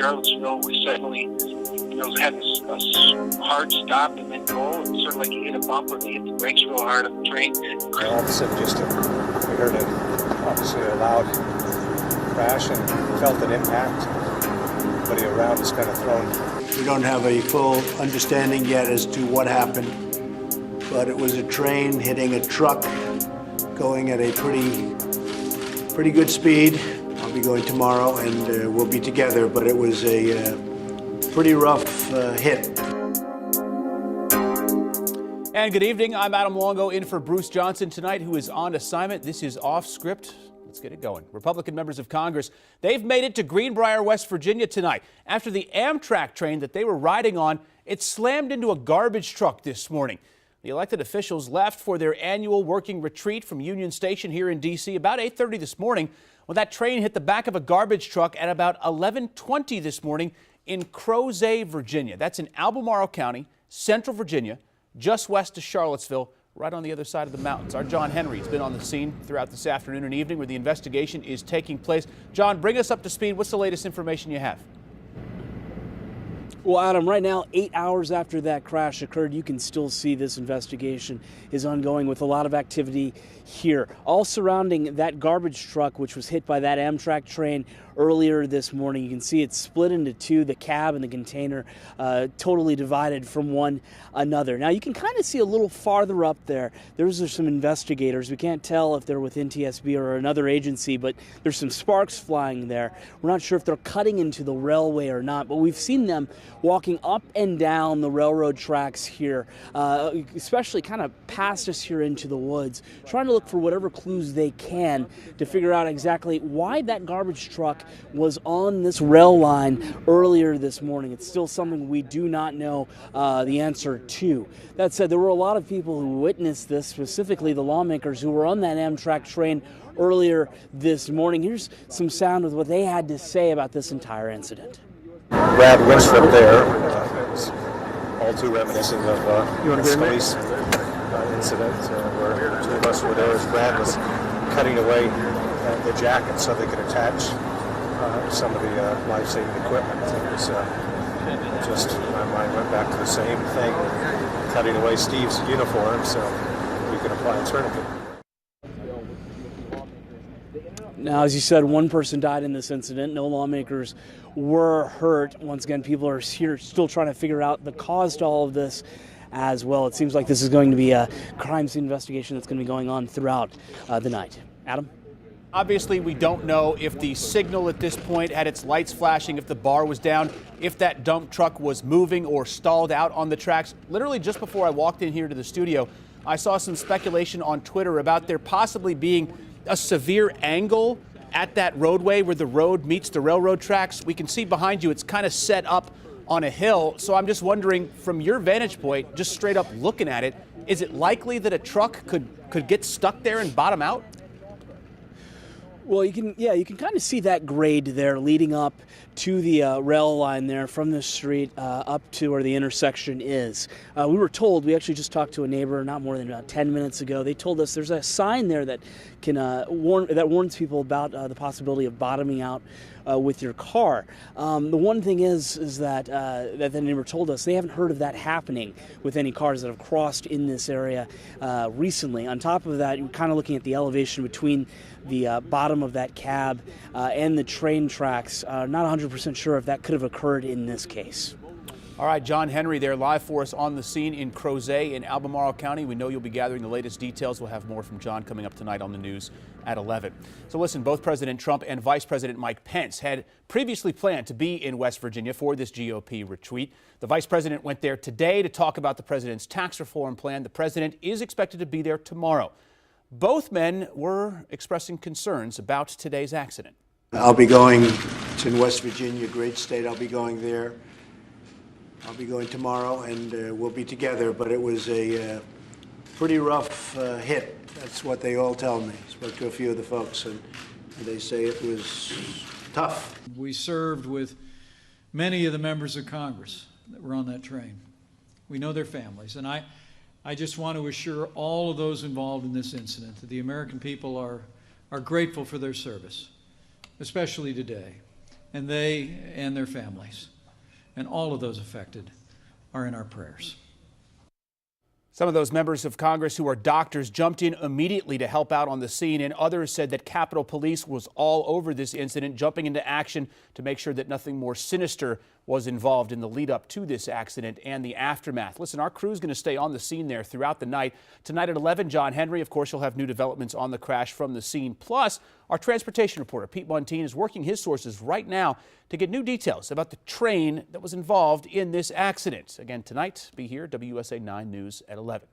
Charlottesville, we suddenly, had a hard stop and then go. It's sort of like you hit a bumper, they hit the brakes real hard on the train. All of a sudden, we heard obviously a loud crash and felt an impact. Everybody around is kind of thrown. We don't have a full understanding yet as to what happened, but it was a train hitting a truck going at a pretty good speed. I'll be going tomorrow and we'll be together, but it was a pretty rough hit. And good evening, I'm Adam Longo in for Bruce Johnson tonight, who is on assignment. This is Off Script. Let's get it going. Republican members of Congress, they've made it to Greenbrier, West Virginia tonight after the Amtrak train that they were riding on, it slammed into a garbage truck this morning. The elected officials left for their annual working retreat from Union Station here in D.C. about 8:30 this morning when that train hit the back of a garbage truck at about 11:20 this morning in Crozet, Virginia. That's in Albemarle County, Central Virginia, just west of Charlottesville, right on the other side of the mountains. Our John Henry has been on the scene throughout this afternoon and evening where the investigation is taking place. John, bring us up to speed. What's the latest information you have? Well, Adam, right now, 8 hours after that crash occurred, you can still see this investigation is ongoing with a lot of activity here, all surrounding that garbage truck, which was hit by that Amtrak train earlier this morning. You can see it's split into two, the cab and the container, totally divided from one another. Now, you can kind of see a little farther up there. There's some investigators. We can't tell if they're with NTSB or another agency, but there's some sparks flying there. We're not sure if they're cutting into the railway or not, but we've seen them walking up and down the railroad tracks here, especially kind of past us here into the woods, trying to look for whatever clues they can to figure out exactly why that garbage truck was on this rail line earlier this morning. It's still something we do not know the answer to. That said, there were a lot of people who witnessed this, specifically the lawmakers who were on that Amtrak train earlier this morning. Here's some sound of what they had to say about this entire incident. Brad Winstrup there, all too reminiscent of the police incident where two of us were there as Brad was cutting away the jacket so they could attach some of the life-saving equipment. It was just, my mind went back to the same thing, cutting away Steve's uniform so we could apply a tourniquet. Now, as you said, one person died in this incident. No lawmakers were hurt. Once again, people are here still trying to figure out the cause to all of this as well. It seems like this is going to be a crime scene investigation that's going to be going on throughout the night. Adam? Obviously, we don't know if the signal at this point had its lights flashing, if the bar was down, if that dump truck was moving or stalled out on the tracks. Literally just before I walked in here to the studio, I saw some speculation on Twitter about there possibly being a severe angle at that roadway where the road meets the railroad tracks. We can see behind you, it's kind of set up on a hill. So I'm just wondering, from your vantage point, just straight up looking at it, is it likely that a truck could get stuck there and bottom out? Well, you can kind of see that grade there leading up to the rail line there from the street up to where the intersection is. We were told, we actually just talked to a neighbor not more than 10 minutes ago. They told us there's a sign there that can warns people about the possibility of bottoming out with your car. The one thing is that the neighbor told us they haven't heard of that happening with any cars that have crossed in this area recently. On top of that, you're kind of looking at the elevation between the bottom of that cab and the train tracks. Not 100% sure if that could have occurred in this case. All right, John Henry there live for us on the scene in Crozet in Albemarle County. We know you'll be gathering the latest details. We'll have more from John coming up tonight on the news at 11. So listen, both President Trump and Vice President Mike Pence had previously planned to be in West Virginia for this GOP retreat. The Vice President went there today to talk about the President's tax reform plan. The President is expected to be there tomorrow. Both men were expressing concerns about today's accident. I'll be going, it's in West Virginia, great state. I'll be going there. I'll be going tomorrow and we'll be together, but it was a pretty rough hit. That's what they all tell me. Spoke to a few of the folks and they say it was tough. We served with many of the members of Congress that were on that train. We know their families, and I just want to assure all of those involved in this incident that the American people are grateful for their service, especially today. and they and their families. And all of those affected are in our prayers. Some of those members of Congress who are doctors jumped in immediately to help out on the scene, and others said that Capitol Police was all over this incident, jumping into action to make sure that nothing more sinister was involved in the lead up to this accident and the aftermath. Listen, our crew is going to stay on the scene there throughout the night. Tonight at 11, John Henry, of course, you'll have new developments on the crash from the scene. Plus, our transportation reporter, Pete Montine, is working his sources right now to get new details about the train that was involved in this accident. Again, tonight, be here, WUSA 9 News at 11.